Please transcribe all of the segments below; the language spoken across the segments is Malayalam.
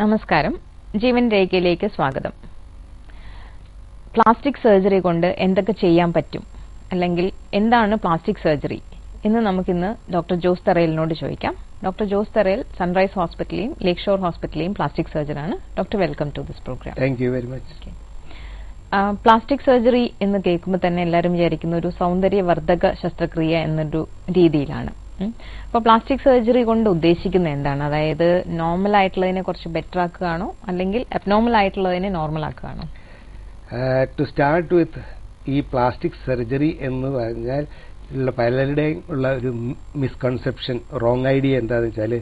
നമസ്കാരം, ജീവൻ രേഖയിലേക്ക് സ്വാഗതം. പ്ലാസ്റ്റിക് സർജറി കൊണ്ട് എന്തൊക്കെ ചെയ്യാൻ പറ്റും, അല്ലെങ്കിൽ എന്താണ് പ്ലാസ്റ്റിക് സർജറി എന്ന് നമുക്കിന്ന് ഡോക്ടർ ജോസ് തറയിലിനോട് ചോദിക്കാം. ഡോക്ടർ ജോസ് തറയിൽ സൺറൈസ് ഹോസ്പിറ്റലിലെയും ലേക്ക് ഷോർ ഹോസ്പിറ്റലിലെയും പ്ലാസ്റ്റിക് സർജനാണ്. Doctor, welcome to this program. Thank you very much. Plastic surgery എന്ന് കേൾക്കുമ്പോൾ തന്നെ എല്ലാവരും വിചാരിക്കുന്ന ഒരു സൗന്ദര്യവർദ്ധക ശസ്ത്രക്രിയ എന്നൊരു രീതിയിലാണ്. അപ്പോൾ പ്ലാസ്റ്റിക് സർജറി കൊണ്ട് ഉദ്ദേശിക്കുന്നത് എന്താണ്? അതായത് നോർമൽ ആയിട്ടുള്ളതിനെ കുറച്ച് ബെറ്റർ ആക്കുകയാണോ, അല്ലെങ്കിൽ അബ്നോർമൽ ആയിട്ടുള്ളതിനെ നോർമൽ ആക്കുകയാണോ? ടു സ്റ്റാർട്ട് വിത്ത്, ഈ പ്ലാസ്റ്റിക് സർജറി എന്ന് പറഞ്ഞാൽ പലരുടെയും ഉള്ള ഒരു മിസ്കൺസെപ്ഷൻ, റോങ് ഐഡിയ എന്താണെന്ന് വെച്ചാൽ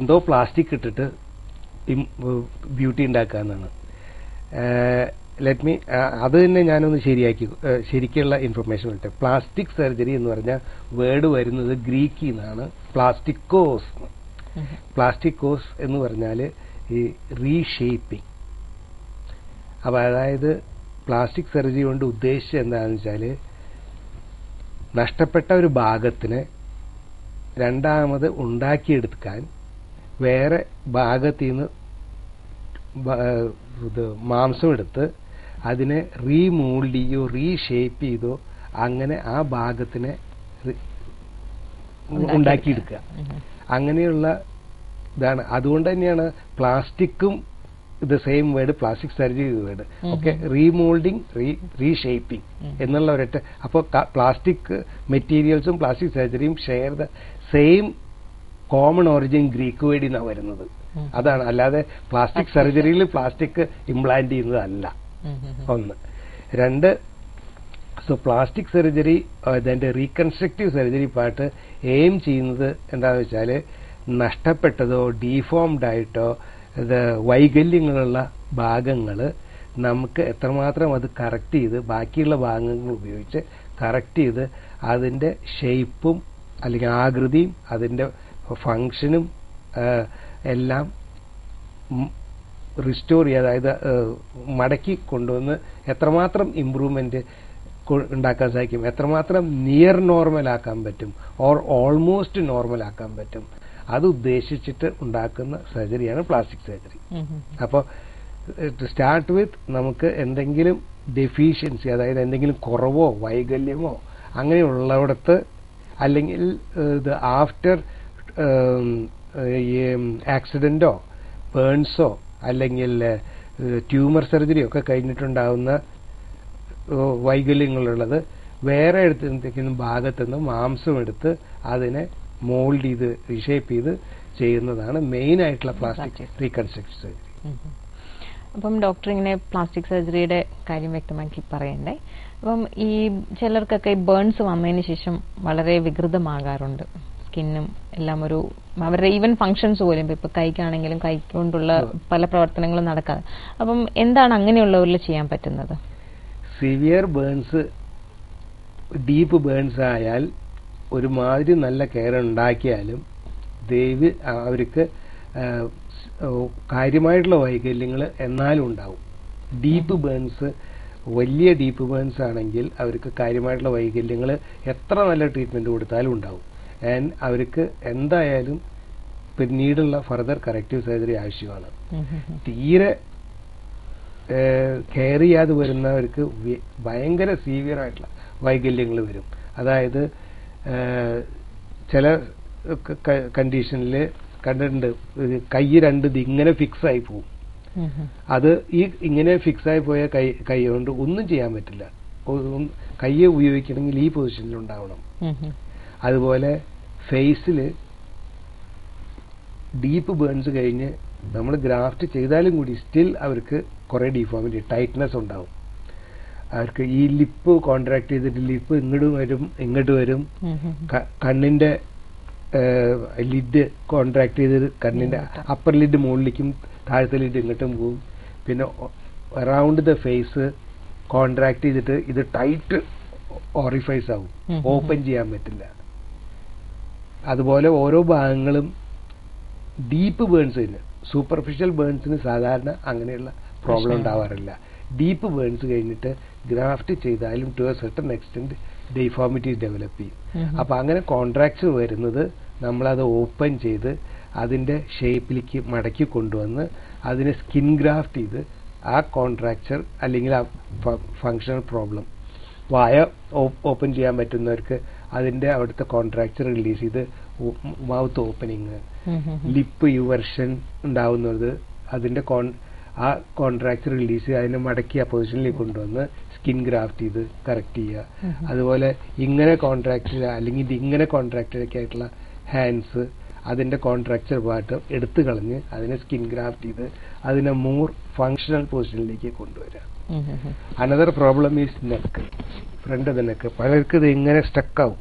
എന്തോ പ്ലാസ്റ്റിക് ഇട്ടിട്ട് ബ്യൂട്ടി ഉണ്ടാക്കാന്നാണ്. അത് തന്നെ ഞാനൊന്ന് ശരിക്കുള്ള ഇൻഫർമേഷൻ കിട്ടെ. പ്ലാസ്റ്റിക് സർജറി എന്ന് പറഞ്ഞാൽ വേർഡ് വരുന്നത് ഗ്രീക്കിൽ നിന്നാണ്, പ്ലാസ്റ്റിക്കോസ്. പ്ലാസ്റ്റിക്കോസ് എന്ന് പറഞ്ഞാൽ ഈ റീഷേപ്പിംഗ്. അപ്പൊ അതായത് പ്ലാസ്റ്റിക് സർജറി കൊണ്ട് ഉദ്ദേശിച്ചത് എന്താണെന്ന് വെച്ചാൽ നഷ്ടപ്പെട്ട ഒരു ഭാഗത്തിനെ രണ്ടാമത് ഉണ്ടാക്കിയെടുക്കാൻ വേറെ ഭാഗത്തു നിന്ന് മാംസം എടുത്ത് അതിനെ റീമോൾഡ് ചെയ്യോ റീഷേപ്പ് ചെയ്തോ അങ്ങനെ ആ ഭാഗത്തിനെ ഉണ്ടാക്കിയെടുക്കുക. അങ്ങനെയുള്ള ഇതാണ്. അതുകൊണ്ട് തന്നെയാണ് പ്ലാസ്റ്റിക്കും ഇത് same word, plastic surgery word ഒക്കെ റീമോൾഡിങ്, റീഷേപ്പിംഗ് എന്നുള്ള ഒരൊറ്റ. അപ്പോൾ പ്ലാസ്റ്റിക് മെറ്റീരിയൽസും പ്ലാസ്റ്റിക് സർജറിയും share the same common origin, Greek വേർഡിൽ നിന്നാണ് വരുന്നത്. അതാണ്. അല്ലാതെ പ്ലാസ്റ്റിക് സർജറിയിൽ പ്ലാസ്റ്റിക് ഇംപ്ലാന്റ് ചെയ്യുന്നതല്ല. ഒന്ന്. രണ്ട്, സോ പ്ലാസ്റ്റിക് സർജറി, അതിന്റെ റീകൺസ്ട്രക്റ്റീവ് സർജറി പാർട്ട് എയിം ചെയ്യുന്നത് എന്താണെന്ന് വെച്ചാൽ നഷ്ടപ്പെട്ടതോ ഡീഫോംഡ് ആയിട്ടോ വൈകല്യങ്ങളുള്ള ഭാഗങ്ങൾ നമുക്ക് എത്രമാത്രം അത് കറക്റ്റ് ചെയ്ത് ബാക്കിയുള്ള ഭാഗങ്ങൾ ഉപയോഗിച്ച് കറക്റ്റ് ചെയ്ത് അതിന്റെ ഷേപ്പും അല്ലെങ്കിൽ ആകൃതിയും അതിന്റെ ഫങ്ഷനും എല്ലാം റിസ്റ്റോർ ചെയ്യുക, അതായത് മടക്കി കൊണ്ടുവന്ന് എത്രമാത്രം ഇംപ്രൂവ്മെന്റ് ഉണ്ടാക്കാൻ സാധിക്കും, എത്രമാത്രം നിയർ നോർമൽ ആക്കാൻ പറ്റും, ഓർ ഓൾമോസ്റ്റ് നോർമൽ ആക്കാൻ പറ്റും, അത് ഉദ്ദേശിച്ചിട്ട് ഉണ്ടാക്കുന്ന സർജറിയാണ് പ്ലാസ്റ്റിക് സർജറി. അപ്പോൾ ടു സ്റ്റാർട്ട് വിത്ത്, നമുക്ക് എന്തെങ്കിലും ഡെഫിഷ്യൻസി, അതായത് എന്തെങ്കിലും കുറവോ വൈകല്യമോ അങ്ങനെയുള്ളവിടത്ത്, അല്ലെങ്കിൽ ഇത് ആഫ്റ്റർ ആക്സിഡന്റോ ബേൺസോ അല്ലെങ്കിൽ ട്യൂമർ സർജറിയോ ഒക്കെ കഴിഞ്ഞിട്ടുണ്ടാവുന്ന വൈകല്യങ്ങളുള്ളത് വേറെ എടുത്തിരിക്കുന്ന ഭാഗത്തുനിന്ന് മാംസം എടുത്ത് അതിനെ മോൾഡ് ചെയ്ത് റീഷേപ്പ് ചെയ്ത് ചെയ്യുന്നതാണ് മെയിൻ ആയിട്ടുള്ള പ്ലാസ്റ്റിക് റീകൺസ്ട്രക്ഷൻ സർജറി. അപ്പം ഡോക്ടർ ഇങ്ങനെ പ്ലാസ്റ്റിക് സർജറിയുടെ കാര്യം വ്യക്തമാക്കി പറയണ്ടേ. അപ്പം ഈ ചിലർക്കൊക്കെ ബേൺസ് വന്നതിന് ശേഷം വളരെ വികൃതമാകാറുണ്ട് സ്കിന്നും എല്ലാം. ഒരു അവരുടെ ഈവൻ ഫങ്ഷൻസ് പോലും, ഇപ്പൊ കൈക്കാണെങ്കിലും കൈ കൊണ്ടുള്ള പല പ്രവർത്തനങ്ങളും നടക്കാതെ. അപ്പം എന്താണ് അങ്ങനെയുള്ളവരിൽ ചെയ്യാൻ പറ്റുന്നത്? സിവിയർ ബേൺസ്, ഡീപ്പ് ബേൺസ് ആയാൽ ഒരുമാതിരി നല്ല കെയർ ഉണ്ടാക്കിയാലും അവർക്ക് കാര്യമായിട്ടുള്ള വൈകല്യങ്ങൾ എന്നാലും ഉണ്ടാവും. ഡീപ്പ് ബേൺസ്, വലിയ ഡീപ്പ് ബേൺസ് ആണെങ്കിൽ അവർക്ക് കാര്യമായിട്ടുള്ള വൈകല്യങ്ങൾ എത്ര നല്ല ട്രീറ്റ്മെന്റ് കൊടുത്താലും ഉണ്ടാവും. ആൻഡ് അവർക്ക് എന്തായാലും പിന്നീടുള്ള ഫർദർ കറക്റ്റീവ് സർജറി ആവശ്യമാണ്. തീരെ കെയർ ചെയ്യാതെ വരുന്നവർക്ക് ഭയങ്കര സീവിയർ ആയിട്ടുള്ള വൈകല്യങ്ങൾ വരും. അതായത് ചില കണ്ടീഷനിൽ കണ്ടിട്ടുണ്ട്, കൈ രണ്ടിത് ഇങ്ങനെ ഫിക്സ് ആയി പോവും. അത് ഇങ്ങനെ ഫിക്സ് ആയി പോയ കൈ കൊണ്ട് ഒന്നും ചെയ്യാൻ പറ്റില്ല. കൈ ഉപയോഗിക്കണമെങ്കിൽ ഈ പൊസിഷനിൽ ഉണ്ടാവണം. അതുപോലെ ഫേസിൽ ഡീപ്പ് ബേൺസ് കഴിഞ്ഞ് നമ്മൾ ഗ്രാഫ്റ്റ് ചെയ്താലും കൂടി സ്റ്റിൽ അവർക്ക് കുറെ ഡിഫോമിറ്റി, ടൈറ്റ്നെസ് ഉണ്ടാവും. അവർക്ക് ഈ ലിപ്പ് കോൺട്രാക്ട് ചെയ്തിട്ട് ലിപ്പ് ഇങ്ങോട്ട് വരും. കണ്ണിന്റെ ലിഡ് കോൺട്രാക്ട് ചെയ്ത് കണ്ണിന്റെ അപ്പർ ലിഡ് മുകളിലേക്കും താഴത്തെ ലിഡ് ഇങ്ങോട്ടും പോവും. പിന്നെ അറൌണ്ട് ദ ഫേസ് കോൺട്രാക്ട് ചെയ്തിട്ട് ഇത് ടൈറ്റ് ഓറിഫൈസ് ആവും, ഓപ്പൺ ചെയ്യാൻ പറ്റില്ല. അതുപോലെ ഓരോ ഭാഗങ്ങളും ഡീപ്പ് ബേൺസിന്, സൂപ്പർഫിഷ്യൽ ബേൺസിന് സാധാരണ അങ്ങനെയുള്ള പ്രോബ്ലം ഉണ്ടാവാറില്ല. ഡീപ്പ് ബേൺസ് കഴിഞ്ഞിട്ട് ഗ്രാഫ്റ്റ് ചെയ്താലും to a certain extent deformities develop ചെയ്യും. അപ്പൊ അങ്ങനെ കോൺട്രാക്ഷൻ വരുന്നത് നമ്മളത് ഓപ്പൺ ചെയ്ത് അതിന്റെ ഷേപ്പിലേക്ക് മടക്കി കൊണ്ടുവന്ന് അതിനെ സ്കിൻ ഗ്രാഫ്റ്റ് ചെയ്ത് ആ കോൺട്രാക്ചർ അല്ലെങ്കിൽ ആ ഫങ്ഷണൽ പ്രോബ്ലം, വായ ഓപ്പൺ ചെയ്യാൻ പറ്റുന്നവർക്ക് അതിന്റെ അവിടുത്തെ കോൺട്രാക്ചർ റിലീസ് ചെയ്ത് മൗത്ത് ഓപ്പണിങ്, ലിപ്പ് യുവർഷൻ ഉണ്ടാവുന്നത് അതിന്റെ ആ കോൺട്രാക്ചർ റിലീസ് ചെയ്ത് അതിനെ മടക്കി ആ പൊസിഷനിലേക്ക് കൊണ്ടുവന്ന് സ്കിൻ ഗ്രാഫ്റ്റ് ചെയ്ത് കറക്റ്റ് ചെയ്യുക. അതുപോലെ ഇങ്ങനെ കോൺട്രാക്ട് അല്ലെങ്കിൽ ഇതിങ്ങനെ കോൺട്രാക്റ്റൊക്കെ ആയിട്ടുള്ള ഹാൻഡ്സ് അതിന്റെ കോൺട്രാക്ചർ പാർട്ട് എടുത്തു കളഞ്ഞ് അതിനെ സ്കിൻ ഗ്രാഫ്റ്റ് ചെയ്ത് അതിനെ മോർ ഫങ്ഷണൽ പൊസിഷനിലേക്ക് കൊണ്ടുവരിക. Another problem is neck, front of the neck. പലർക്ക് ഇത് ഇങ്ങനെ സ്റ്റക്കാവും.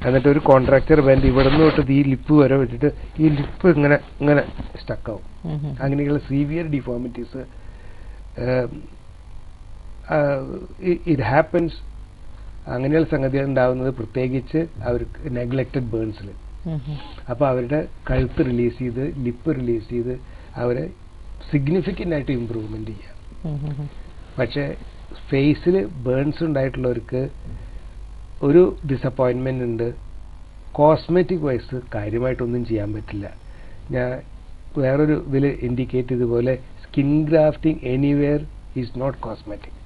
എന്നിട്ട് ഒരു കോൺട്രാക്ചർ ബാൻഡ് ഇവിടുന്ന് തൊട്ട് ഈ ലിപ്പ് വരെ വെച്ചിട്ട് ഈ ലിപ്പ് ഇങ്ങനെ ഇങ്ങനെ സ്റ്റക്കാവും. അങ്ങനെയുള്ള സീവിയർ ഡിഫോമിറ്റീസ് ഇറ്റ് ഹാപ്പൻസ്. അങ്ങനെയുള്ള സംഗതികൾ ഉണ്ടാവുന്നത് പ്രത്യേകിച്ച് അവർക്ക് നെഗ്ലക്റ്റഡ് ബേൺസിൽ. അപ്പൊ അവരുടെ കഴുത്ത് റിലീസ് ചെയ്ത് ലിപ്പ് റിലീസ് ചെയ്ത് അവരെ സിഗ്നിഫിക്കന്റ് ആയിട്ട് ഇംപ്രൂവ്മെന്റ് ചെയ്യാം. പക്ഷെ ഫേസിൽ ബേൺസ് ഉണ്ടായിട്ടുള്ളവർക്ക് ഒരു ഡിസപ്പോയിന്റ്മെന്റ് ഉണ്ട്. കോസ്മെറ്റിക് വൈസ് കാര്യമായിട്ടൊന്നും ചെയ്യാൻ പറ്റില്ല. ഞാൻ വേറൊരു ഇതിൽ ഇൻഡിക്കേറ്റ് ചെയ്തതുപോലെ skin grafting anywhere is not cosmetic,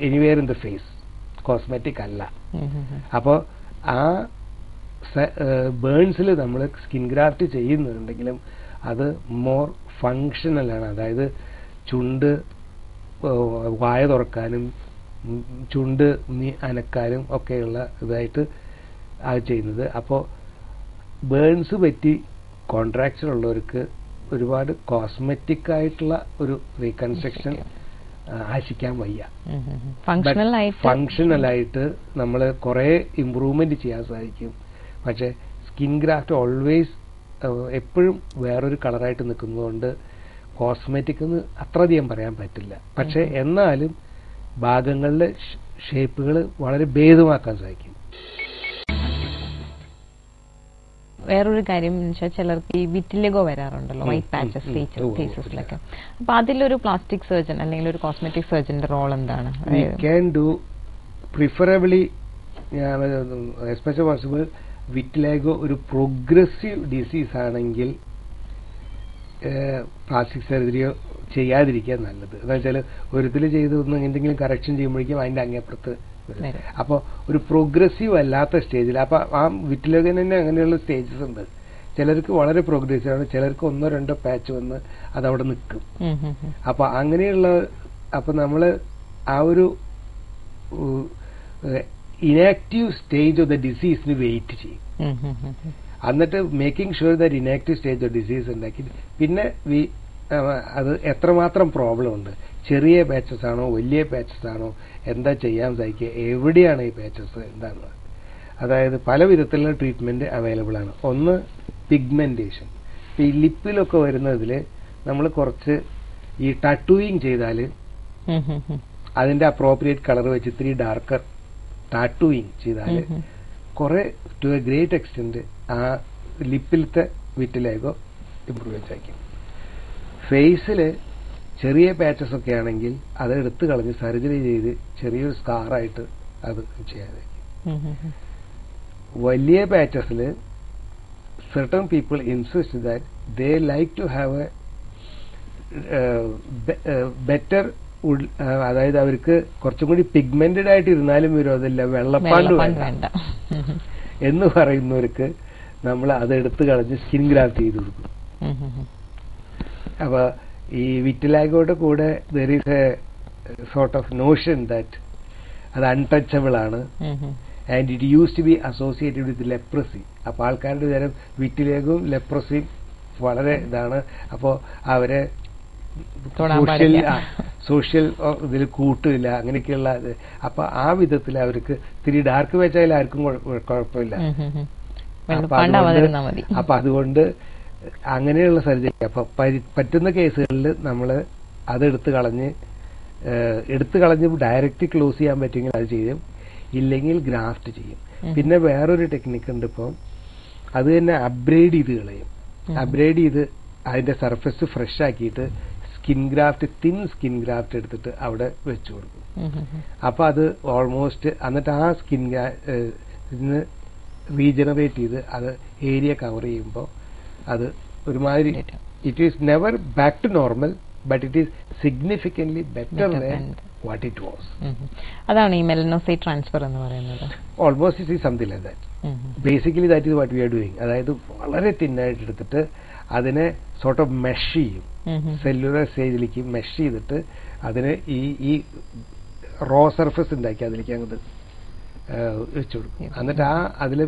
anywhere in the face, cosmetic അല്ല. അപ്പോൾ ആ ബേൺസിൽ നമ്മൾ സ്കിൻ ഗ്രാഫ്റ്റ് ചെയ്യുന്നുണ്ടെങ്കിലും അത് മോർ ഫങ്ഷണലാണ്. അതായത് ചുണ്ട് വായ തുറക്കാനും ചുണ്ട് അനക്കാനും ഒക്കെയുള്ള ഇതായിട്ട് അത് ചെയ്യുന്നത്. അപ്പോൾ ബേൺസ് പറ്റി കോൺട്രാക്ഷൻ ഉള്ളവർക്ക് ഒരുപാട് കോസ്മെറ്റിക് ആയിട്ടുള്ള ഒരു റീകൺസ്ട്രക്ഷൻ ആശിക്കാൻ വയ്യ. ഫങ്ഷണലായിട്ട് നമ്മൾ കുറെ ഇംപ്രൂവ്മെന്റ് ചെയ്യാൻ സാധിക്കും. പക്ഷെ സ്കിൻ ഗ്രാഫ്റ്റ് ഓൾവേസ് എപ്പോഴും വേറൊരു കളറായിട്ട് നിൽക്കുന്നതുകൊണ്ട് കോസ്മെറ്റിക് എന്ന് അത്രയധികം പറയാൻ പറ്റില്ല. പക്ഷെ എന്നാലും ഭാഗങ്ങളിലെ ഷേപ്പുകൾ വളരെ ഭേദമാക്കാൻ സാധിക്കും. വേറൊരു കാര്യം വെച്ചാൽ ചിലർക്ക് ഈ വിറ്റിലിഗോ വരാറുണ്ടല്ലോ, വൈറ്റ് പാച്ചസ് ഫേസസിലൊക്കെ. അപ്പൊ അതിലൊരു പ്ലാസ്റ്റിക് സർജൻ അല്ലെങ്കിൽ ഒരു കോസ്മെറ്റിക് സർജന്റെ റോൾ എന്താണ്? Can do preferably as much as possible. Vitiligo ഒരു പ്രോഗ്രസീവ് ഡിസീസ് ആണെങ്കിൽ പ്ലാസ്റ്റിക് സർജറിയോ ചെയ്യാതിരിക്കാൻ നല്ലത്. എന്താ വെച്ചാൽ ഒരിക്കൽ ചെയ്ത് എന്തെങ്കിലും കറക്ഷൻ ചെയ്യുമ്പോഴേക്കും അതിന്റെ അങ്ങേപ്പുറത്ത് വരും. അപ്പോൾ ഒരു പ്രോഗ്രസീവ് അല്ലാത്ത സ്റ്റേജിൽ, അപ്പൊ ആ വിറ്റിലിഗോന് തന്നെ അങ്ങനെയുള്ള സ്റ്റേജസ് ഉണ്ട്. ചിലർക്ക് വളരെ പ്രോഗ്രസീവ് ആണ്, ചിലർക്ക് 1-2 പാച്ച് വന്ന് അതവിടെ നിൽക്കും. അപ്പൊ അങ്ങനെയുള്ള അപ്പൊ നമ്മള് ആ ഒരു ഇനാക്റ്റീവ് സ്റ്റേജ് ഓഫ് ദ ഡിസീസിന് വെയിറ്റ് ചെയ്യും. എന്നിട്ട് making sure that inactive stage of disease ഉണ്ടാക്കി പിന്നെ അത് എത്രമാത്രം പ്രോബ്ലം ഉണ്ട്, ചെറിയ പാച്ചസ് ആണോ വലിയ പാച്ചസ് ആണോ, എന്താ ചെയ്യാൻ സാധിക്കുക, എവിടെയാണ് ഈ പാച്ചസ്, എന്താണ്. അതായത് പല വിധത്തിലുള്ള ട്രീറ്റ്മെന്റ് അവൈലബിൾ ആണ്. ഒന്ന് പിഗ്മെന്റേഷൻ. ഈ ലിപ്പിലൊക്കെ വരുന്നതിൽ നമ്മൾ കുറച്ച് ഈ ടാറ്റൂയിങ് ചെയ്താൽ അതിന്റെ അപ്രോപ്രിയേറ്റ് കളർ വെച്ച് ഇത്തിരി ഡാർക്കർ ടാറ്റൂയിങ് ചെയ്താൽ കുറെ ടു എ ഗ്രേറ്റ് എക്സ്റ്റെന്റ് ആ ലിപ്പിലത്തെ വിറ്റിലിഗോ ഇംപ്രൂവ് ചെയ്യും. ഫേസില് ചെറിയ പാച്ചസ് ഒക്കെ ആണെങ്കിൽ അത് എടുത്തു കളഞ്ഞ് സർജറി ചെയ്ത് ചെറിയൊരു സ്കാറായിട്ട് അത് ചെയ്യാതിരിക്കും. വലിയ പാച്ചസില് certain people insist that they like to have a better അതായത് അവർക്ക് കുറച്ചും കൂടി പിഗ്മെന്റഡ് ആയിട്ട് ഇരുന്നാലും വിരോധമില്ല, വെള്ളപ്പാണ്ട് വേണ്ട എന്ന് പറയുന്നവർക്ക് നമ്മൾ അത് എടുത്തു കളഞ്ഞ് സ്കിൻ ഗ്രാഫ്റ്റ് ചെയ്ത് കൊടുക്കും. അപ്പൊ ഈ വിറ്റിലിഗോയുടെ കൂടെ there is a sort of notion that അത് അൺടച്ചബിൾ ആണ് and it used to be associated with leprosy. അപ്പൊ ആൾക്കാരുടെ തരം വിറ്റിലിഗോയും ലെപ്രസിയും വളരെ ഇതാണ്. അപ്പോ അവരെ സോഷ്യൽ ഇതിൽ കൂട്ടില്ല, അങ്ങനെയൊക്കെയുള്ള. അപ്പൊ ആ വിധത്തിൽ അവർക്ക് ഇത്തിരി ഡാർക്ക് വെച്ചാൽ ആർക്കും കുഴപ്പമില്ല. അപ്പൊ അതുകൊണ്ട് അങ്ങനെയുള്ള സർജറി അപ്പൊ പറ്റുന്ന കേസുകളിൽ നമ്മൾ അത് എടുത്തു കളഞ്ഞ് ഡയറക്റ്റ് ക്ലോസ് ചെയ്യാൻ പറ്റുമെങ്കിൽ അത് ചെയ്യും, ഇല്ലെങ്കിൽ ഗ്രാഫ്റ്റ് ചെയ്യും. പിന്നെ വേറൊരു ടെക്നിക്ക് ഉണ്ട് ഇപ്പം, അത് തന്നെ അപ്ഗ്രേഡ് ചെയ്ത് കളയും. അപ്ഗ്രേഡ് ചെയ്ത് അതിന്റെ സർഫസ് ഫ്രഷ് ആക്കിയിട്ട് തിൻ സ്കിൻ ഗ്രാഫ്റ്റ് എടുത്തിട്ട് അവിടെ വെച്ചു കൊടുക്കും. അപ്പൊ അത് ഓൾമോസ്റ്റ് എന്നിട്ട് ആ സ്കിൻ ഇതിന് റീജനറേറ്റ് ചെയ്ത് അത് ഏരിയ കവർ ചെയ്യുമ്പോൾ അത് ഒരുമാതിരി it is never back to normal, but it is significantly better than what it was. അതാണ് ഈ മെലനോസൈറ്റ് ട്രാൻസ്ഫർ എന്ന് പറയുന്നത്. Almost it is something like that. Basically that is what we are doing. അതായത് വളരെ തിന്നായിട്ട് എടുത്തിട്ട് അതിനെ സോർട്ട് ഓഫ് മെഷ് ചെയ്യും, സെല്ലുലർ സ്റ്റേജിലേക്ക് മെഷ് ചെയ്തിട്ട് അതിന് ഈ റോ സർഫസ് ഉണ്ടാക്കി അതിലേക്ക് അങ്ങോട്ട് വെച്ചു കൊടുക്കും. എന്നിട്ട് അതിൽ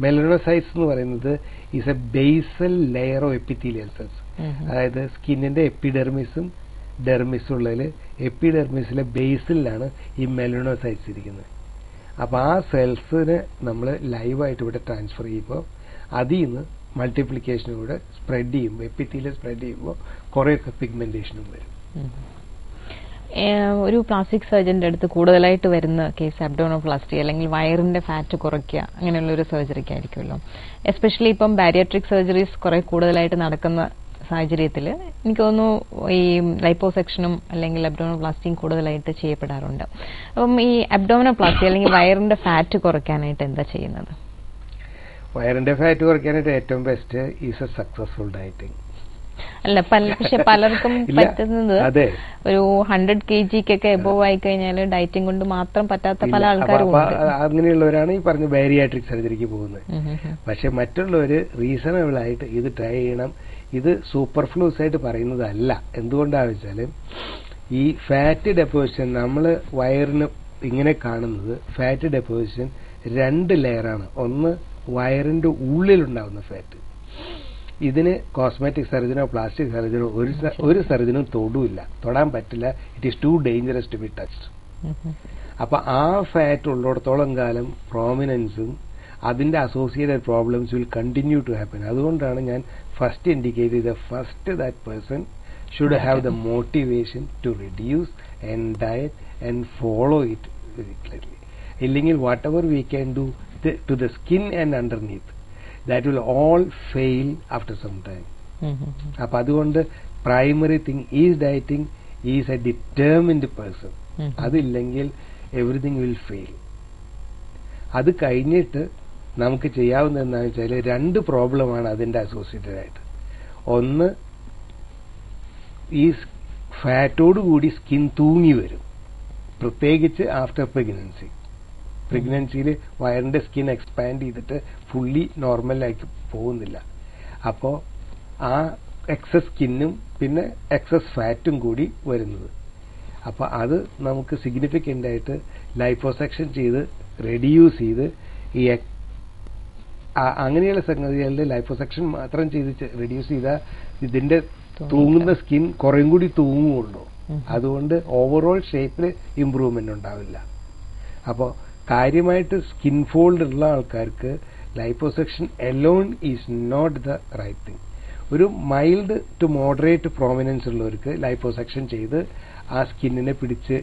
മെലനോസൈറ്റ്സ് എന്ന് പറയുന്നത് is a basal layer of epithelial cells. അതായത് സ്കിന്നിന്റെ എപ്പിഡെർമിസും ഡെർമിസും ഉള്ളതിൽ എപ്പിഡെർമിസിലെ ബേസിലാണ് ഈ മെലനോസൈറ്റ്സ് ഇരിക്കുന്നത്. അപ്പൊ ആ സെൽസിനെ നമ്മൾ ലൈവായിട്ട് ഇവിടെ ട്രാൻസ്ഫർ ചെയ്യുമ്പോൾ അതിൽ നിന്ന് മൾട്ടിപ്ലിക്കേഷനൂടെ സ്പ്രെഡ് ചെയ്യുമ്പോൾ എപ്പിത്തീലിയം സ്പ്രെഡ് ചെയ്യുമ്പോൾ കുറേയൊക്കെ പിഗ്മെന്റേഷനും വരും. ഒരു പ്ലാസ്റ്റിക് സർജന്റെ അടുത്ത് കൂടുതലായിട്ട് വരുന്ന കേസ് അബ്ഡോമിനോപ്ലാസ്റ്റി അല്ലെങ്കിൽ വയറിന്റെ ഫാറ്റ് കുറയ്ക്കുക അങ്ങനെയുള്ള ഒരു സർജറിക്ക് ആയിരിക്കുമല്ലോ. എസ്പെഷ്യലി ഇപ്പം ബാരിയാട്രിക് സർജറീസ് കുറെ കൂടുതലായിട്ട് നടക്കുന്ന സാഹചര്യത്തിൽ എനിക്ക് തോന്നുന്നു ഈ ലൈപ്പോസെക്ഷനും അല്ലെങ്കിൽ അബ്ഡോമിനോപ്ലാസ്റ്റിയും കൂടുതലായിട്ട് ചെയ്യപ്പെടാറുണ്ട്. അപ്പം ഈ അബ്ഡോമിനോപ്ലാസ്റ്റി അല്ലെങ്കിൽ വയറിന്റെ ഫാറ്റ് കുറയ്ക്കാനായിട്ട് എന്താ ചെയ്യുന്നത്? വയറിന്റെ ഫാറ്റ് കുറയ്ക്കാനായിട്ട് ഏറ്റവും best is A successful dieting. അല്ല, പക്ഷെ പലർക്കും പറ്റുന്നത് ഒരു 100 kg എബോവ് ആയി കഴിഞ്ഞാൽ ഡയറ്റിംഗ് കൊണ്ട് മാത്രം പറ്റാത്ത പല ആൾക്കാരും അങ്ങനെയുള്ളവരാണ് ഈ പറഞ്ഞ ബാരിയാട്രിക് സർജറിക്ക് പോകുന്നത്. പക്ഷെ മറ്റുള്ളവര് റീസണബിൾ ആയിട്ട് ഇത് ട്രൈ ചെയ്യണം. ഇത് സൂപ്പർഫ്ലൂസ് ആയിട്ട് പറയുന്നതല്ല. എന്തുകൊണ്ടാണെന്ന് വെച്ചാല് ഈ ഫാറ്റ് ഡെപ്പോസിഷൻ നമ്മൾ വയറിന് ഇങ്ങനെ കാണുന്നത് ഫാറ്റ് ഡെപ്പോസിഷൻ 2 ലെയറാണ്. ഒന്ന് വയറിന്റെ ഉള്ളിലുണ്ടാവുന്ന ഫാറ്റ്. ഇതിന് കോസ്മെറ്റിക് സർജനോ പ്ലാസ്റ്റിക് സർജനോ ഒരു സർജനും തൊടാൻ പറ്റില്ല. It is too dangerous to be touched. അപ്പൊ ആ ഫാറ്റ് ഉള്ളിടത്തോളം കാലം പ്രോമിനൻസും അതിന്റെ associated problems will continue to happen. അതുകൊണ്ടാണ് ഞാൻ ഫസ്റ്റ് ഇൻഡിക്കേറ്റ് ചെയ്ത first that person should have the motivation to reduce and diet and follow it very clearly. ഇല്ലെങ്കിൽ whatever we can do to the skin and underneath, that will all fail after some time. അപ്പൊ അതുകൊണ്ട് primary thing is dieting is A determined person. അതില്ലെങ്കിൽ എവറിഥിങ് വിൽ ഫെയിൽ. അത് കഴിഞ്ഞിട്ട് നമുക്ക് ചെയ്യാവുന്ന എന്താണെന്ന് വെച്ചാൽ 2 പ്രോബ്ലമാണ് അതിന്റെ അസോസിയേറ്റഡ് ആയിട്ട്. ഒന്ന്, ഈ ഫാറ്റോടുകൂടി സ്കിൻ തൂങ്ങി വരും, പ്രത്യേകിച്ച് ആഫ്റ്റർ പ്രഗ്നൻസി. പ്രഗ്നൻസിയിൽ വയറിന്റെ സ്കിൻ എക്സ്പാൻഡ് ചെയ്തിട്ട് ഫുള്ളി നോർമലാക്കി പോകുന്നില്ല. അപ്പോൾ ആ എക്സസ് സ്കിന്നും പിന്നെ എക്സസ് ഫാറ്റും കൂടി വരുന്നത്. അപ്പൊ അത് നമുക്ക് സിഗ്നിഫിക്കന്റ് ആയിട്ട് ലൈപ്പോസെക്ഷൻ ചെയ്ത് റെഡ്യൂസ് ചെയ്ത് ഈ അങ്ങനെയുള്ള സംഗതികളിൽ ലൈപ്പോസെക്ഷൻ മാത്രം ചെയ്ത് റെഡ്യൂസ് ചെയ്താൽ ഇതിന്റെ തൂങ്ങുന്ന സ്കിൻ കുറേം കൂടി തൂങ്ങുള്ളൂ. അതുകൊണ്ട് ഓവറോൾ ഷേപ്പിൽ ഇംപ്രൂവ്മെന്റ് ഉണ്ടാവില്ല. അപ്പോൾ കാര്യമായിട്ട് സ്കിൻ ഫോൾഡ് ഉള്ള ആൾക്കാർക്ക് liposuction alone is not the right thing. ഒരു മൈൽഡ് ടു മോഡറേറ്റ് പ്രോമിനൻസ് ഉള്ളവർക്ക് ലൈപ്പോസെക്ഷൻ ചെയ്ത് ആ സ്കിന്നിനെ പിടിച്ച്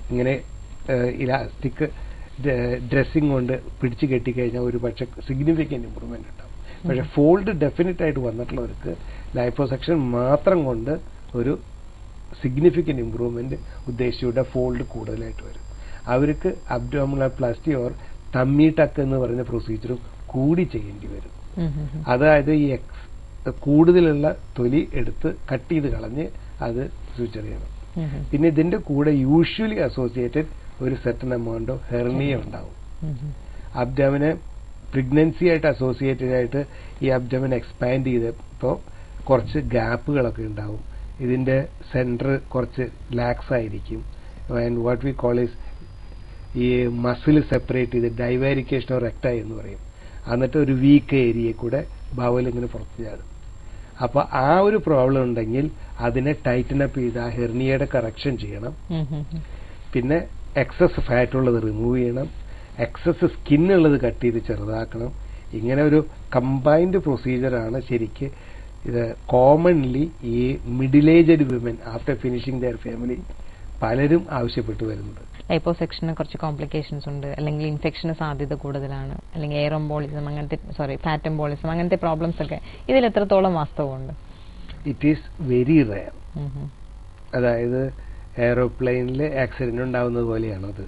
ഇങ്ങനെ ഇലാസ്റ്റിക് ഡ്രസ്സിംഗ് കൊണ്ട് പിടിച്ച് കെട്ടിക്കഴിഞ്ഞാൽ ഒരു പക്ഷെ സിഗ്നിഫിക്കന്റ് ഇംപ്രൂവ്മെന്റ് ഉണ്ടാവും. പക്ഷെ ഫോൾഡ് ഡെഫിനറ്റ് ആയിട്ട് വന്നിട്ടുള്ളവർക്ക് ലൈപ്പോസെക്ഷൻ മാത്രം കൊണ്ട് ഒരു സിഗ്നിഫിക്കന്റ് ഇംപ്രൂവ്മെന്റ് ഉദ്ദേശിച്ചുകൂടെ ഫോൾഡ് കൂടുതലായിട്ട് വരും. അവർക്ക് അബ്ഡോമിനോപ്ലാസ്റ്റി ഓർ ടമ്മി ടക്ക് എന്ന് പറയുന്ന പ്രൊസീജിയറും കൂടി ചെയ്യേണ്ടി വരും. അതായത് ഈ കൂടുതലുള്ള തൊലി എടുത്ത് കട്ട് ചെയ്ത് കളഞ്ഞ് അത് സ്യൂച്ചർ ചെയ്യണം. പിന്നെ ഇതിന്റെ കൂടെ യൂഷ്വലി അസോസിയേറ്റഡ് ഒരു സെർട്ടൻ എമൗണ്ട് ഓഫ് ഹെർണിയ ഉണ്ടാവും. അബ്ഡോമിനെ പ്രഗ്നൻസി ആയിട്ട് അസോസിയേറ്റഡ് ആയിട്ട് ഈ അബ്ഡോമിൻ എക്സ്പാൻഡ് ചെയ്തപ്പോൾ കുറച്ച് ഗ്യാപ്പുകളൊക്കെ ഉണ്ടാവും. ഇതിന്റെ സെന്റർ കുറച്ച് ലാക്സ് ആയിരിക്കും. And what we call is ഈ മസിൽ സെപ്പറേറ്റ് ചെയ്ത് ഡൈവാരിക്കേഷൻ ഓർ റെക്ടൈ എന്ന് പറയും. എന്നിട്ട് ഒരു വീക്ക് ഏരിയയിൽ കൂടെ ബവൽ ഇങ്ങനെ പുറത്തു ചാടും. അപ്പൊ ആ ഒരു പ്രോബ്ലം ഉണ്ടെങ്കിൽ അതിനെ ടൈറ്റൻ അപ്പ് ചെയ്ത് ആ ഹെർണിയയുടെ കറക്ഷൻ ചെയ്യണം. പിന്നെ എക്സസ് ഫാറ്റ് ഉള്ളത് റിമൂവ് ചെയ്യണം, എക്സസ് സ്കിന്നുള്ളത് കട്ട് ചെയ്ത് ചെറുതാക്കണം. ഇങ്ങനെ ഒരു കമ്പൈൻഡ് പ്രൊസീജിയറാണ് ശരിക്ക് ഇത് കോമൺലി ഈ middle aged women after finishing there family പലരും ആവശ്യപ്പെട്ടു വരുന്നത്. ലൈപ്പോസെക്ഷന് കുറച്ച് കോംപ്ലിക്കേഷൻസ് ഉണ്ട്, അല്ലെങ്കിൽ ഇൻഫെക്ഷന് സാധ്യത കൂടുതലാണ്, അല്ലെങ്കിൽ എയർ എംബോളിസം അങ്ങനത്തെ ഫാറ്റ് എംബോളിസം അങ്ങനത്തെ പ്രോബ്ലംസ് ഒക്കെ ഇതിൽ എത്രത്തോളം വാസ്തവമുണ്ട്? It is very rare. അതായത് എയറോപ്ലെയിനിൽ ആക്സിഡന്റ് ഉണ്ടാവുന്നത് പോലെയാണ് അത്.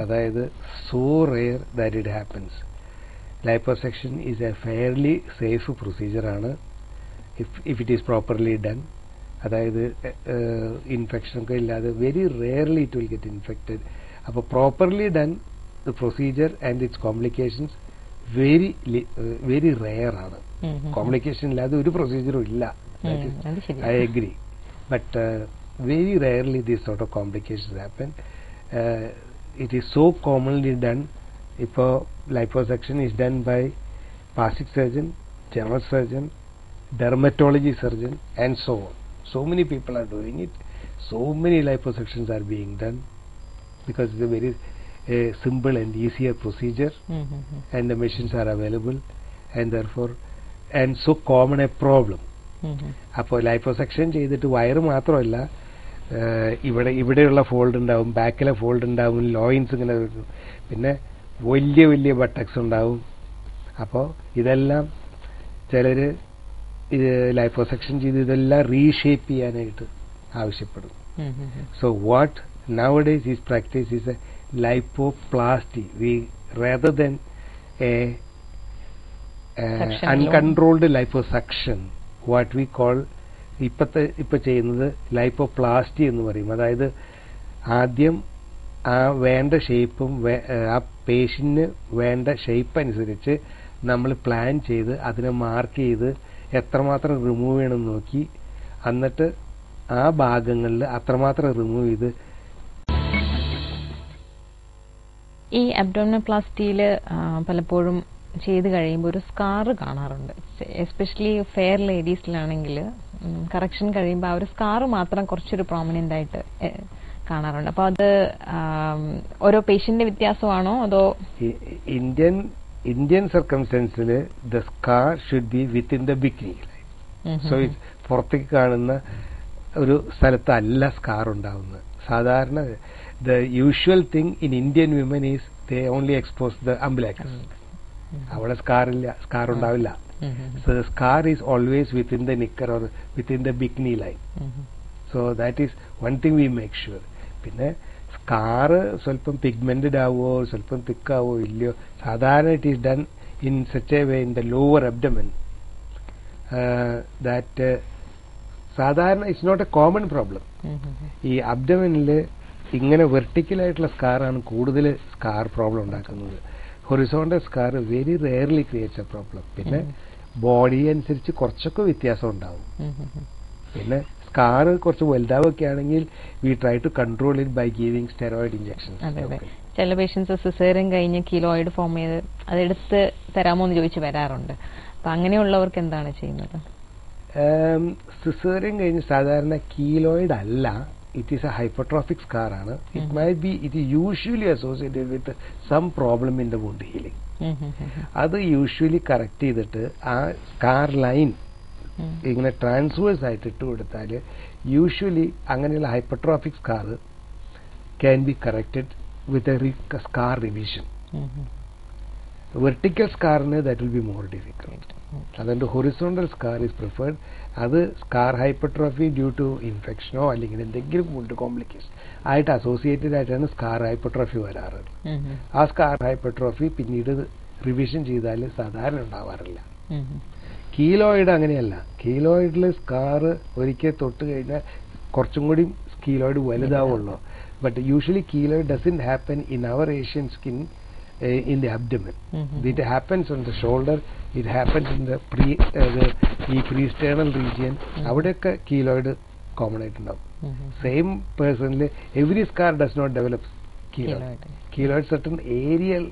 അതായത് so rare that it happens. Liposuction is a fairly safe പ്രൊസീജിയറാണ്. if it is properly done. അതായത് ഇൻഫെക്ഷൻ ഒക്കെ ഇല്ലാതെ very rarely it will get infected. അപ്പോൾ properly done the procedure and its complications very rare ആണ്. കോംപ്ലിക്കേഷൻ ഇല്ലാതെ ഒരു പ്രൊസീജിയറും ഇല്ല. I agri. But very rarely these sort of complications happen. It is so commonly done. If a liposuction is done by plastic surgeon, general surgeon, dermatology surgeon, and so on. So many people are doing it. So many liposuctions are being done because it's a very simple and easier procedure, and the machines are available, and therefore, and so common a problem. അപ്പോൾ ലൈപ്പോസെക്ഷൻ ചെയ്തിട്ട് വയറ് മാത്രമല്ല, ഇവിടെയുള്ള ഫോൾഡ് ഉണ്ടാവും, ബാക്കിലെ ഫോൾഡ് ഉണ്ടാവും, ലോയിൻസ് ഇങ്ങനെ വരും, പിന്നെ വലിയ വലിയ ബട്ടക്സ് ഉണ്ടാവും. അപ്പോൾ ഇതെല്ലാം ചിലർ ഇത് ലൈപ്പോസെക്ഷൻ ചെയ്ത് ഇതെല്ലാം റീഷേപ്പ് ചെയ്യാനായിട്ട് ആവശ്യപ്പെടും. So what nowadays is practiced is a lipoplasty. We rather than a uncontrolled liposuction, what we call ഇപ്പൊ ചെയ്യുന്നത് ലൈപ്പോപ്ലാസ്റ്റി എന്ന് പറയും. അതായത് ആദ്യം ആ വേണ്ട ഷേപ്പും ആ പേഷ്യന്റിന് വേണ്ട ഷേപ്പ് അനുസരിച്ച് നമ്മൾ പ്ലാൻ ചെയ്ത് അതിനെ മാർക്ക് ചെയ്ത് എത്രമാത്രം റിമൂവ് ചെയ്യണമെന്ന് നോക്കി, എന്നിട്ട് ആ ഭാഗങ്ങളിൽ അത്രമാത്രം റിമൂവ് ചെയ്ത്. ഈ അബ്ഡോമിനോപ്ലാസ്റ്റിയിൽ പലപ്പോഴും ചെയ്ത് കഴിയുമ്പോൾ ഒരു സ്കാറ് കാണാറുണ്ട്. എസ്പെഷ്യലി ഫെയർ ലേഡീസിലാണെങ്കിൽ കറക്ഷൻ കഴിയുമ്പോൾ ആ ഒരു സ്കാറ് മാത്രം കുറച്ചൊരു പ്രോമിനന്റ് ആയിട്ട് കാണാറുണ്ട്. അപ്പോൾ അത് ഓരോ പേഷ്യന്റിന്റെ വ്യത്യാസമാണോ അതോ? ഇന്ത്യൻ സർക്കംസ്റ്റൻസിൽ the scar should be within the bikini line. So പുറത്തേക്ക് കാണുന്ന ഒരു സ്ഥലത്തല്ല സ്കാർ ഉണ്ടാവുന്നത്. സാധാരണ the usual thing in Indian women is they only expose the umbilicus. അവിടെ സ്കാർ ഉണ്ടാവില്ല. So the scar is always within the knicker or within the bikini line. So that is one thing we make sure. പിന്നെ സ്കാർ സ്വല്പം പിഗ്മെന്റഡ് ആവോ സ്വല്പം തിക്കാവോ ഇല്ലയോ, സാധാരണ it is done in such a way in the lower abdomen that സാധാരണ it's not a common problem. ഈ അബ്ഡമനിൽ ഇങ്ങനെ വെർട്ടിക്കലായിട്ടുള്ള സ്കാറാണ് കൂടുതൽ സ്കാർ പ്രോബ്ലം ഉണ്ടാക്കുന്നത്. Horizontal scar very rarely creates a problem. പിന്നെ ബോഡി അനുസരിച്ച് കുറച്ചൊക്കെ വ്യത്യാസം ഉണ്ടാവും. പിന്നെ സ്കാർ കുറച്ച് വലുതാവൊക്കെ ആണെങ്കിൽ we try to control it by giving steroid injections. ചില പേഷ്യൻസ് സിസേറിയൻ കഴിഞ്ഞ് കീലോയിഡ് ഫോം ചെയ്ത് അതെടുത്ത് തരാമോ എന്ന് ചോദിച്ച് വരാറുണ്ട്. അപ്പൊ അങ്ങനെയുള്ളവർക്ക് എന്താണ് ചെയ്യുന്നത്? സിസേറിയൻ കഴിഞ്ഞ് സാധാരണ കീലോയിഡ് അല്ല, it is a hypertrophic scar ആണ്. It is usually associated with some problem in the wound healing. അത് യൂഷ്വലി കറക്റ്റ് ചെയ്തിട്ട് ആ സ്കാർ ലൈൻ ഇങ്ങനെ ട്രാൻസ്വേഴ്സ് ആയിട്ട് ഇട്ട് കൊടുത്താൽ യൂഷ്വലി അങ്ങനെയുള്ള hypertrophic scar can be corrected with a scar revision. Vertical സ്കാറിന് that will be more difficult. അതുകൊണ്ട് ഹൊറിസോണ്ടൽ സ്കാർ ഈസ് പ്രിഫേർഡ്. അത് സ്കാർ ഹൈപ്പർട്രോഫി ഡ്യൂ ടു ഇൻഫെക്ഷനോ അല്ലെങ്കിൽ എന്തെങ്കിലും വുണ്ട് കോംപ്ലിക്കേഷൻ ആയിട്ട് അസോസിയേറ്റഡ് ആയിട്ടാണ് സ്കാർ ഹൈപ്പർട്രോഫി വരാറ്. ആ സ്കാർ ഹൈപ്പർട്രോഫി പിന്നീട് റിവിഷൻ ചെയ്താൽ സാധാരണ ഉണ്ടാവാറില്ല. കീലോയിഡ് അങ്ങനെയല്ല. കീലോയിഡിൽ സ്കാർ ഒരിക്കൽ തൊട്ട് കഴിഞ്ഞാൽ കുറച്ചും കൂടി കീലോയിഡ് വലുതാവുള്ളൂ. But usually keloid doesn't happen in our Asian skin in the abdomen. It happens on the shoulder, it happens in the pre-sternal region. അവിടെയൊക്കെ കീലോയിഡ് കോമൺ ആയിട്ടുണ്ടാവും. സെയിം പേഴ്സണിൽ every scar does not develop keloid. Keloid certain areal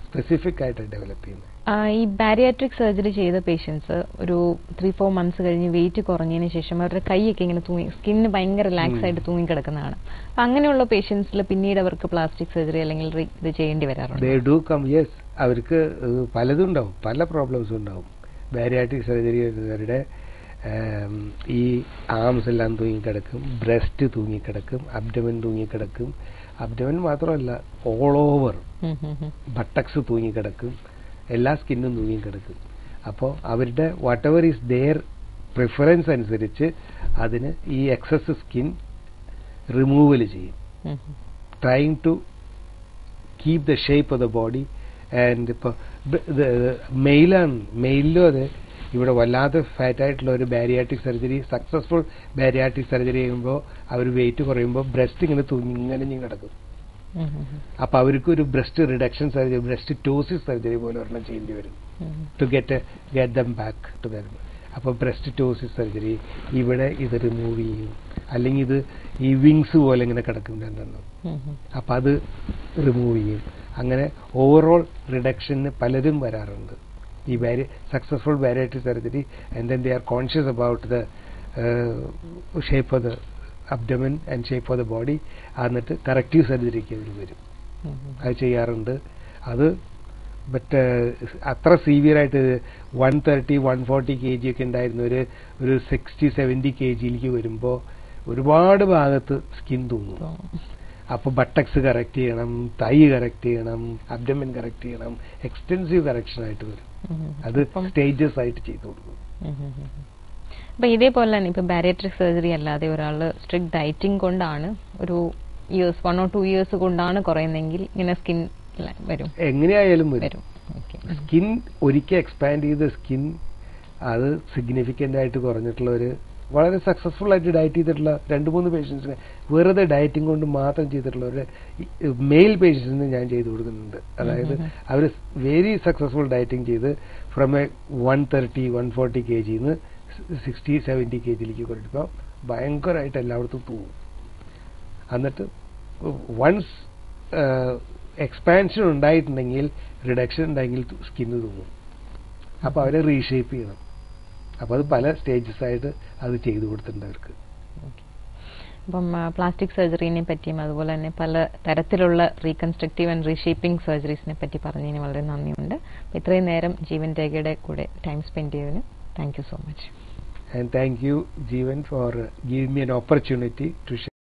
specific ആയിട്ട് ഡെവലപ്പ് ചെയ്യുന്നത്. ഈ ബാരിയാട്രിക് സർജറി ചെയ്ത പേഷ്യൻസ് ഒരു 3-4 months കഴിഞ്ഞ് വെയിറ്റ് കുറഞ്ഞതിന് ശേഷം അവരുടെ കൈയൊക്കെ ഇങ്ങനെ സ്കിന്ന് ഭയങ്കര റിലാക്സ് ആയിട്ട് തൂങ്ങിക്കിടക്കുന്നതാണ്. അപ്പൊ അങ്ങനെയുള്ള പേഷ്യൻസിൽ പിന്നീട് അവർക്ക് പ്ലാസ്റ്റിക് സർജറി അല്ലെങ്കിൽ ഇത് ചെയ്യേണ്ടി വരാറുണ്ട്. അവർക്ക് പലതും ഉണ്ടാവും, പല പ്രോബ്ലംസും ഉണ്ടാവും. ബാരിയാട്രിക് സർജറി വരുന്നവരുടെ ഈ ആംസ് എല്ലാം തൂങ്ങിക്കിടക്കും, ബ്രസ്റ്റ് തൂങ്ങിക്കിടക്കും, അബ്ഡമൻ തൂങ്ങിക്കിടക്കും. അബ്ഡമൻ മാത്രമല്ല, ഓൾ ഓവർ ബട്ടക്സ് തൂങ്ങിക്കിടക്കും, എല്ലാ സ്കിന്നും തൂങ്ങിക്കിടക്കും. അപ്പോൾ അവരുടെ whatever is their preference അനുസരിച്ച് അതിന് ഈ എക്സസ് സ്കിൻ റിമൂവൽ ചെയ്യും, trying to keep the shape of the body. And ഇപ്പോൾ മെയിലിലും അതെ, ഇവിടെ വല്ലാതെ ഫാറ്റ് ആയിട്ടുള്ള ഒരു bariatric surgery, successful bariatric surgery ചെയ്യുമ്പോൾ അവർ വെയിറ്റ് കുറയുമ്പോൾ ബ്രസ്റ്റ് ഇങ്ങനെ ഇങ്ങനെ കിടക്കും. അപ്പൊ അവർക്ക് ഒരു breast reduction surgery, breast ptosis surgery പോലെ ഒരെണ്ണം ചെയ്യേണ്ടി വരും to get them back to them. അപ്പൊ ബ്രസ്റ്റ് ടോസിസ് സർജറി, ഇവിടെ ഇത് റിമൂവ് ചെയ്യും, അല്ലെങ്കിൽ ഇത് ഈ വിങ്സ് പോലെ ഇങ്ങനെ കിടക്കും രണ്ടെണ്ണം, അപ്പൊ അത് റിമൂവ് ചെയ്യും. അങ്ങനെ ഓവറോൾ റിഡക്ഷന് പലരും വരാറുണ്ട് ഈ successful bariatric surgery. And then they are conscious about the shape of the abdomen and shape of the body. എന്നിട്ട് കറക്റ്റീവ് സർജറിക്ക് അവർ വരും, അത് ചെയ്യാറുണ്ട്. അത് ബട്ട് അത്ര സീവിയർ ആയിട്ട് 130-140 kg ഒക്കെ ഉണ്ടായിരുന്ന ഒരു 60-70 kgയിലേക്ക് വരുമ്പോൾ ഒരുപാട് ഭാഗത്ത് സ്കിൻ തൂങ്ങും. അപ്പൊ ബട്ടക്സ് കറക്റ്റ് ചെയ്യണം, തൈ കറക്റ്റ് ചെയ്യണം, അബ്ഡമൻ കറക്റ്റ് ചെയ്യണം, എക്സ്റ്റെൻസീവ് കറക്ഷൻ ആയിട്ട് വരും. അത് സ്റ്റേജസ് ആയിട്ട് ചെയ്തു കൊടുക്കും. അപ്പൊ ഇതേപോലെ തന്നെ ഇപ്പൊ ബാരിയാട്രിക് സർജറി അല്ലാതെ ഒരാൾ സ്ട്രിക്ട് ഡയറ്റിംഗ് കൊണ്ടാണ് ഒരു 1 or 2 years കൊണ്ടാണ് കുറയുന്നെങ്കിൽ ഇങ്ങനെ സ്കിൻ വരും, എങ്ങനെയായാലും വരും. സ്കിൻ ഒരിക്കൽ എക്സ്പാൻഡ് ചെയ്ത സ്കിൻ അത് സിഗ്നിഫിക്കന്റ് ആയിട്ട് കുറഞ്ഞിട്ടുള്ള ഒരു വളരെ സക്സസ്ഫുൾ ആയിട്ട് ഡയറ്റ് ചെയ്തിട്ടുള്ള 2-3 പേഷ്യൻസിനെ വെറുതെ ഡയറ്റിംഗ് കൊണ്ട് മാത്രം ചെയ്തിട്ടുള്ള ഒരു മെയിൽ പേഷ്യൻസിന് ഞാൻ ചെയ്തു കൊടുക്കുന്നുണ്ട്. അതായത് അവർ വെരി സക്സസ്ഫുൾ ഡയറ്റിംഗ് ചെയ്ത് ഫ്രം എ 130-140 kg 60-70 kgയിലേക്ക് കൊണ്ടിപ്പോൾ ഭയങ്കരമായിട്ട് എല്ലായിടത്തും തൂങ്ങും. എന്നിട്ട് വൺസ് എക്സ്പാൻഷൻ ഉണ്ടായിട്ടുണ്ടെങ്കിൽ, റിഡക്ഷൻ ഉണ്ടെങ്കിൽ സ്കിന്ന് തൂങ്ങും. അപ്പൊ അവരെ റീഷേപ്പ് ചെയ്യണം. അപ്പൊ അത് പല സ്റ്റേജസ് ആയിട്ട് അത് ചെയ്തു കൊടുത്തിട്ടുണ്ട് അവർക്ക്. അപ്പം പ്ലാസ്റ്റിക് സർജറിനെ പറ്റിയും അതുപോലെ തന്നെ പല തരത്തിലുള്ള റീകൺസ്ട്രക്റ്റീവ് ആൻഡ് റീഷേപ്പിംഗ് സർജറീസിനെ പറ്റി പറഞ്ഞതിന് വളരെ നന്ദിയുണ്ട്. അപ്പോൾ ഇത്രയും നേരം ജീവൻ രേഖയുടെ കൂടെ ടൈം സ്പെൻഡ് ചെയ്തതിന് thank you so much. And thank you, Jeevan, for giving me an opportunity to share